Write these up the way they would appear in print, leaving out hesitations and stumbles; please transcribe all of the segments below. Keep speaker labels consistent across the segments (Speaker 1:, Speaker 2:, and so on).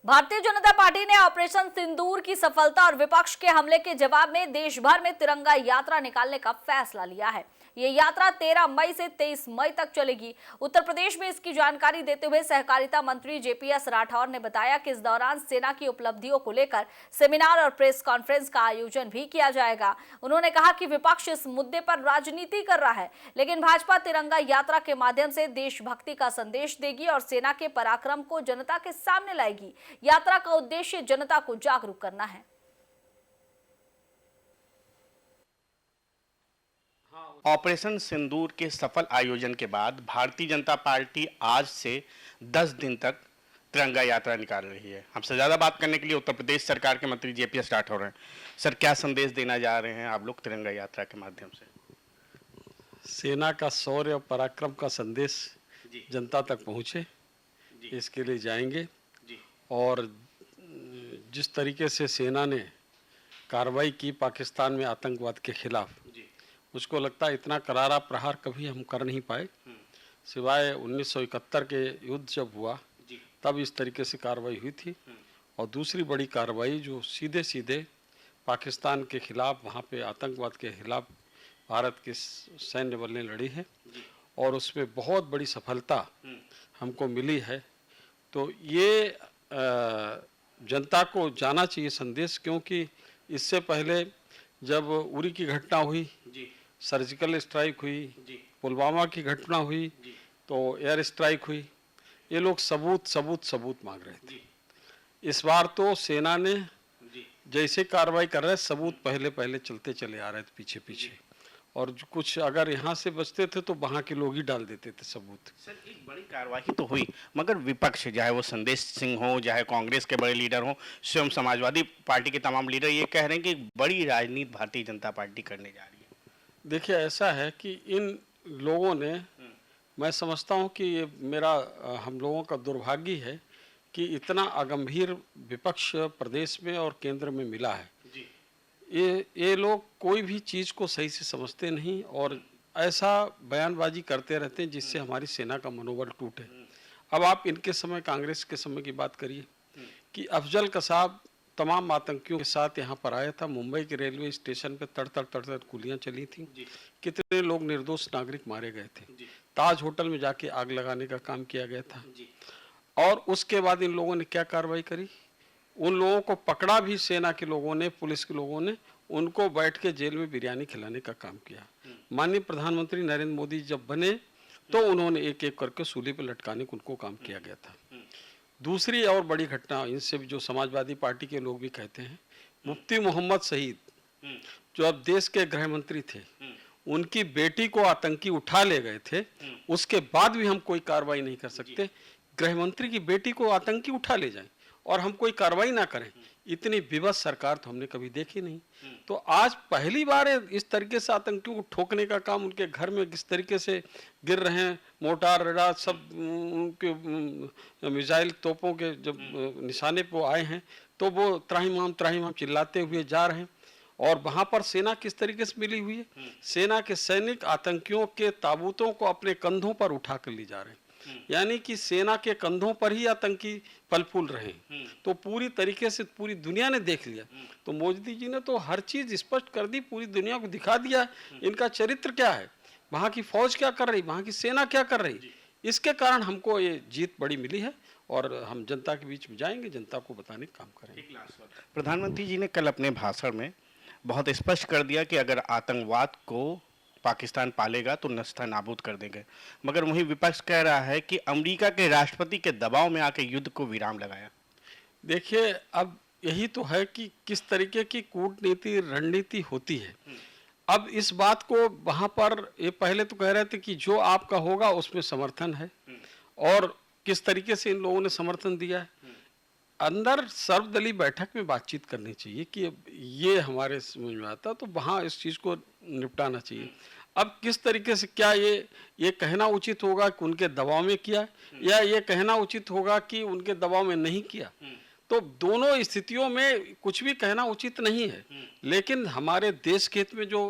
Speaker 1: Bharatiya Janata party ने operation सिंदूर की सफलता और विपक्ष के हमले के जवाब में देश भर में तिरंगा यात्रा निकालने का फैसला लिया है। ये यात्रा 13 मई से 23 मई तक चलेगी। उत्तर प्रदेश में इसकी जानकारी देते हुए सहकारिता मंत्री जेपीएस राठौर ने बताया कि इस दौरान सेना की उपलब्धियों को लेकर सेमिनार और प्रेस कॉन्फ्रेंस का आयोजन भी किया जाएगा। उन्होंने कहा कि विपक्ष इस मुद्दे पर राजनीति कर रहा है, लेकिन भाजपा तिरंगा यात्रा के माध्यम से देशभक्ति का संदेश देगी और सेना के पराक्रम को जनता के सामने लाएगी। यात्रा का उद्देश्य जनता को जागरूक करना है।
Speaker 2: ऑपरेशन सिंदूर के सफल आयोजन के बाद भारतीय जनता पार्टी आज से 10 दिन तक तिरंगा यात्रा निकाल रही है। हमसे ज़्यादा बात करने के लिए उत्तर प्रदेश सरकार के मंत्री जेपीएस राठौर हैं। सर, क्या संदेश देना जा रहे हैं आप लोग तिरंगा यात्रा के माध्यम से?
Speaker 3: सेना का शौर्य और पराक्रम का संदेश जनता तक पहुँचे, इसके लिए जाएंगे। और जिस तरीके से सेना ने कार्रवाई की पाकिस्तान में आतंकवाद के खिलाफ, मुझको लगता है इतना करारा प्रहार कभी हम कर नहीं पाए, सिवाय 1971 के युद्ध जब हुआ तब इस तरीके से कार्रवाई हुई थी। और दूसरी बड़ी कार्रवाई जो सीधे सीधे पाकिस्तान के खिलाफ, वहाँ पे आतंकवाद के खिलाफ भारत के सैन्य बल ने लड़ी है और उसमें बहुत बड़ी सफलता हमको मिली है। तो ये जनता को जाना चाहिए संदेश, क्योंकि इससे पहले जब उरी की घटना हुई, सर्जिकल स्ट्राइक हुई, पुलवामा की घटना हुई, तो एयर स्ट्राइक हुई, ये लोग सबूत मांग रहे थे। इस बार तो सेना ने जैसे कार्रवाई कर रहे, सबूत पहले चलते चले आ रहे थे पीछे पीछे, और कुछ अगर यहाँ से बचते थे तो वहाँ के लोग ही डाल देते थे सबूत।
Speaker 2: सर, एक बड़ी कार्रवाई तो हुई, मगर विपक्ष, चाहे वो संदेश सिंह हो, चाहे कांग्रेस के बड़े लीडर हो, स्वयं समाजवादी पार्टी के तमाम लीडर ये कह रहे हैं कि बड़ी राजनीति भारतीय जनता पार्टी करने जा रही है।
Speaker 3: देखिए, ऐसा है कि इन लोगों ने, मैं समझता हूँ कि ये हम लोगों का दुर्भाग्य है कि इतना अगंभीर विपक्ष प्रदेश में और केंद्र में मिला है। ये लोग कोई भी चीज़ को सही से समझते नहीं और ऐसा बयानबाजी करते रहते हैं जिससे हमारी सेना का मनोबल टूटे। अब आप इनके समय, कांग्रेस के समय की बात करिए कि अफजल कसाब तमाम आतंकियों के साथ यहाँ पर आया था। मुंबई के रेलवे स्टेशन पे तड़ गोलियां चली थी, कितने लोग निर्दोष नागरिक मारे गए थे। ताज होटल में जाके आग लगाने का काम किया गया था। और उसके बाद इन लोगों ने क्या कार्रवाई करी? उन लोगों को पकड़ा भी सेना के लोगों ने, पुलिस के लोगों ने, उनको बैठ के जेल में बिरयानी खिलाने का काम किया। माननीय प्रधानमंत्री नरेंद्र मोदी जब बने तो उन्होंने एक एक करके सूली पर लटकाने को उनको काम किया गया था। दूसरी और बड़ी घटना, इनसे भी जो समाजवादी पार्टी के लोग भी कहते हैं, मुफ्ती मोहम्मद शहीद जो अब देश के गृह मंत्री थे, उनकी बेटी को आतंकी उठा ले गए थे, उसके बाद भी हम कोई कार्रवाई नहीं कर सकते। गृह मंत्री की बेटी को आतंकी उठा ले जाएं और हम कोई कार्रवाई ना करें, इतनी विवश सरकार तो हमने कभी देखी नहीं। तो आज पहली बार इस तरीके से आतंकियों को ठोकने का काम, उनके घर में किस तरीके से गिर रहे हैं, मोटार रडार सब उनके मिसाइल तोपों के जब निशाने पर आए हैं तो वो त्राहिमाम चिल्लाते हुए जा रहे हैं। और वहाँ पर सेना किस तरीके से मिली हुई है, सेना के सैनिक आतंकियों के ताबूतों को अपने कंधों पर उठा कर ले जा रहे हैं, यानी कि सेना के कंधों पर ही आतंकी फल फूल रहे हैं। तो पूरी तरीके से पूरी दुनिया ने देख लिया। तो मोदी जी ने तो हर चीज स्पष्ट कर दी, पूरी दुनिया को दिखा दिया इनका चरित्र क्या है, वहाँ की फौज क्या कर रही, वहाँ की सेना क्या कर रही। इसके कारण हमको ये जीत बड़ी मिली है और हम जनता के बीच में जाएंगे, जनता को बताने का काम करेंगे।
Speaker 2: प्रधानमंत्री जी ने कल अपने भाषण में बहुत स्पष्ट कर दिया कि अगर आतंकवाद को पाकिस्तान पालेगा तो नस्ता नाबूद कर देंगे, मगर वहीं विपक्ष कह रहा है कि अमेरिका के राष्ट्रपति के दबाव में आके युद्ध को विराम लगाया।
Speaker 3: देखिए, अब यही तो है कि किस तरीके की कूटनीति रणनीति होती है। अब इस बात को वहाँ पर ये पहले तो कह रहे थे कि जो आपका होगा उसमें समर्थन है, और किस तरीके से इन लोगों ने समर्थन दिया है। अंदर सर्वदलीय बैठक में बातचीत करनी चाहिए कि ये हमारे समझ में आता, तो वहाँ इस चीज़ को निपटाना चाहिए। अब किस तरीके से, क्या ये कहना उचित होगा कि उनके दबाव में किया या ये कहना उचित होगा कि उनके दबाव में नहीं किया? तो दोनों स्थितियों में कुछ भी कहना उचित नहीं है। लेकिन हमारे देश के हित में जो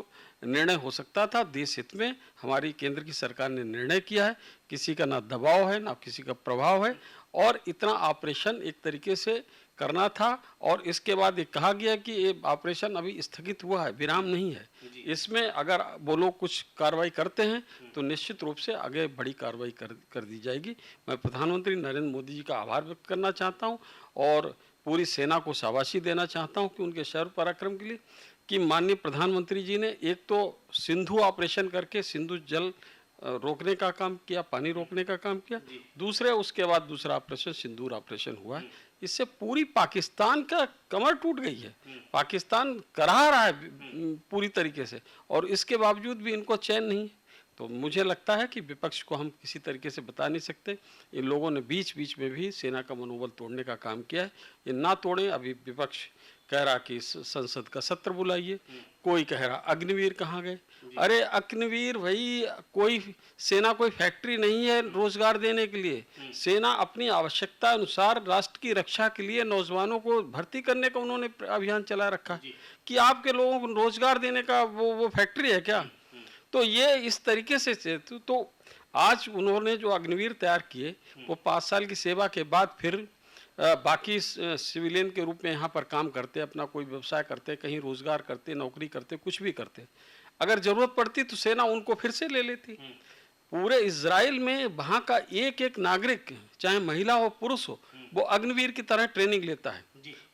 Speaker 3: निर्णय हो सकता था, देश हित में हमारी केंद्र की सरकार ने निर्णय किया है। किसी का ना दबाव है ना किसी का प्रभाव है, और इतना ऑपरेशन एक तरीके से करना था। और इसके बाद ये कहा गया कि ये ऑपरेशन अभी स्थगित हुआ है, विराम नहीं है। इसमें अगर वो लोग कुछ कार्रवाई करते हैं तो निश्चित रूप से आगे बड़ी कार्रवाई कर दी जाएगी। मैं प्रधानमंत्री नरेंद्र मोदी जी का आभार व्यक्त करना चाहता हूँ और पूरी सेना को शाबाशी देना चाहता हूँ कि उनके शौर्य पराक्रम के लिए, कि माननीय प्रधानमंत्री जी ने एक तो सिंधु ऑपरेशन करके सिंधु जल रोकने का काम किया, पानी रोकने का काम किया, दूसरे उसके बाद दूसरा ऑपरेशन सिंदूर ऑपरेशन हुआ। इससे पूरी पाकिस्तान का कमर टूट गई है। पाकिस्तान कराह रहा है पूरी तरीके से, और इसके बावजूद भी इनको चैन नहीं है। तो मुझे लगता है कि विपक्ष को हम किसी तरीके से बता नहीं सकते। इन लोगों ने बीच बीच में भी सेना का मनोबल तोड़ने का काम किया है। ये ना तोड़े। अभी विपक्ष कह रहा कि संसद का सत्र बुलाइए, कोई कह रहा अग्निवीर कहाँ गए। अरे अग्निवीर भाई, कोई सेना कोई फैक्ट्री नहीं है रोजगार देने के लिए। सेना अपनी आवश्यकता अनुसार राष्ट्र की रक्षा के लिए नौजवानों को भर्ती करने का उन्होंने अभियान चला रखा है। कि आपके लोगों को रोजगार देने का वो फैक्ट्री है क्या? तो ये इस तरीके से तो आज उन्होंने जो अग्निवीर तैयार किए वो 5 साल की सेवा के बाद फिर बाकी सिविलियन के रूप में यहाँ पर काम करते, अपना कोई व्यवसाय करते, कहीं रोजगार करते, नौकरी करते, कुछ भी करते। अगर जरूरत पड़ती तो सेना उनको फिर से ले लेती। पूरे इजराइल में वहाँ का एक एक नागरिक, चाहे महिला हो पुरुष हो, वो अग्निवीर की तरह ट्रेनिंग लेता है।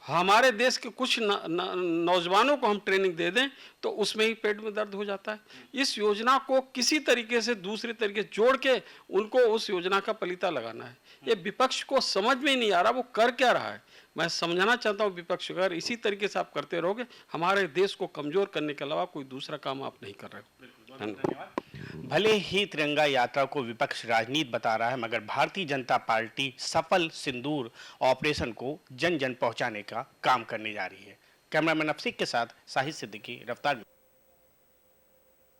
Speaker 3: हमारे देश के कुछ नौजवानों को हम ट्रेनिंग दे दें तो उसमें ही पेट में दर्द हो जाता है। इस योजना को किसी तरीके से दूसरे तरीके जोड़ के उनको उस योजना का पलीता लगाना है। ये विपक्ष को समझ में ही नहीं आ रहा वो कर क्या रहा है। मैं समझाना चाहता हूँ विपक्ष, अगर इसी तरीके से आप करते रहोगे हमारे देश को कमजोर करने के अलावा कोई दूसरा काम आप नहीं कर रहे हो। धन्यवाद।
Speaker 2: भले ही तिरंगा यात्रा को विपक्ष राजनीति बता रहा है, मगर भारतीय जनता पार्टी सफल सिंदूर ऑपरेशन को जन जन पहुंचाने का काम करने जा रही है। कैमरामैन अफसीक के साथ साहिद सिद्दीकी, रफ्तार।